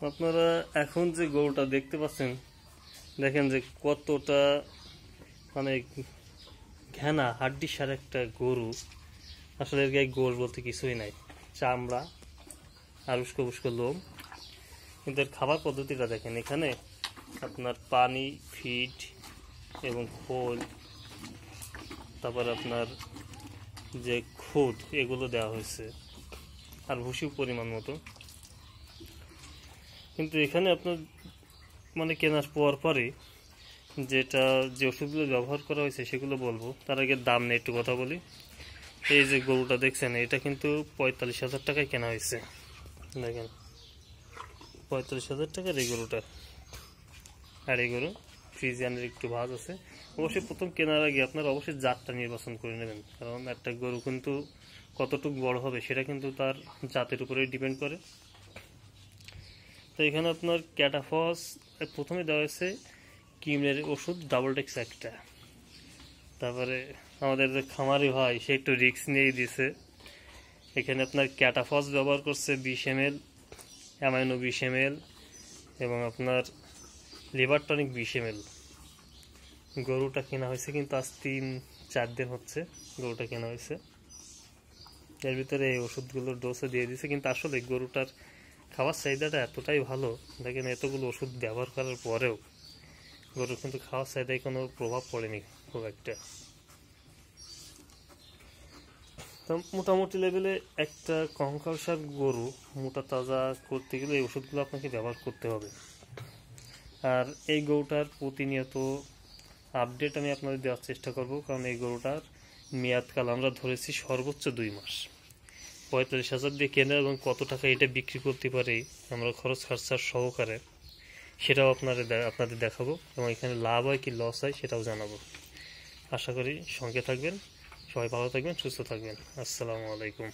আপনারা এখন যে গরুটা দেখতে পাচ্ছেন, দেখেন যে কতটা মানে ঘেনা হাড্ডিসার একটা গরু। আসলে এর গায়ে গোল বলতে কিছুই নাই, চামড়া আর উস্কো উস্কো লোম। কিন্তু এর খাবার পদ্ধতিটা দেখেন, এখানে আপনার পানি, ফিড এবং খোল, তারপর আপনার যে খুদ, এগুলো দেওয়া হয়েছে, আর ভুসি পরিমাণ মতো। কিন্তু এখানে আপনার মানে কেনার পরই যে ওষুধগুলো ব্যবহার করা হয়েছে সেগুলো বলবো। তার আগে দাম নিয়ে একটু কথা বলি। এই যে গরুটা দেখছেন, এটা কিন্তু 45,000 টাকায় কেনা হয়েছে। দেখেন 45,000 টাকার এই গরুটা। আর এই গরু ফ্রিজিয়ানের একটু ভাঁজ আছে। অবশ্যই প্রথম কেনার আগে আপনারা অবশ্যই জাতটা নির্বাচন করে নেবেন, কারণ একটা গরু কিন্তু কতটুকু বড় হবে সেটা কিন্তু তার জাতের উপরেই ডিপেন্ড করে। তো এখানে আপনার ক্যাটাফস প্রথমে দেওয়া হয়েছে কিমের ওষুধ ডাবলটেক্স একটা। তারপরে আমাদের যে খামারি ভাই, সে একটু রিস্ক নিয়েই দিছে। এখানে আপনার ক্যাটাফস ব্যবহার করছে 20 ml, অ্যামাইনো 20 ml এবং আপনার লিভার টনিক 20 ml। গরুটা কেনা হয়েছে কিন্তু আজ 3-4 দিন হচ্ছে গরুটা কেনা হয়েছে। এর ভিতরে এই ওষুধগুলোর ডোজও দিয়ে দিছে, কিন্তু আসলে গরুটার খাওয়ার চাহিদাটা এতটাই ভালো, দেখেন এতগুলো ওষুধ ব্যবহার করার পরেও গরুর কিন্তু খাওয়ার চাহিদায় কোনো প্রভাব পড়েনি খুব একটা। তো মোটামুটি লেভেলে একটা কঙ্কালসার গরু মোটা তাজা করতে গেলে এই ওষুধগুলো আপনাকে ব্যবহার করতে হবে। আর এই গরুটার প্রতিনিয়ত আপডেট আমি আপনাদের দেওয়ার চেষ্টা করব, কারণ এই গরুটার মেয়াদকাল আমরা ধরেছি সর্বোচ্চ 2 মাস। 45,000 দিয়ে কেনা এবং কত টাকা এটা বিক্রি করতে পারে আমরা খরচ খরচার সহকারে, সেটাও আপনাদের দেখাবো, এবং এখানে লাভ হয় কি লস হয় সেটাও জানাবো। আশা করি সঙ্গে থাকবেন। সবাই ভালো থাকবেন, সুস্থ থাকবেন। আসসালামু আলাইকুম।